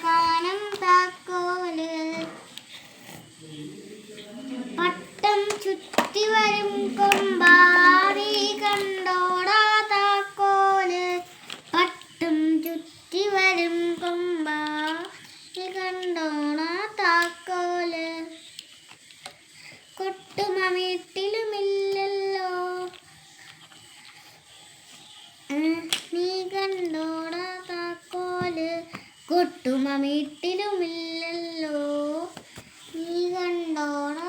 കാനം താക്കോല് പട്ടം ചുറ്റി വരും കൊമ്പാടി കണ്ടോടാ താക്കോല് പട്ടം ചുറ്റി വരും കൊമ്പാടി കണ്ടോടാ താക്കോല് കൊട്ടുമ വീട്ടിലുമില്ലല്ലോ നീ കണ്ടോടാ താക്കോല് കൊട്ടുമ വീട്ടിലുമില്ലല്ലോ നീ കണ്ടോടാ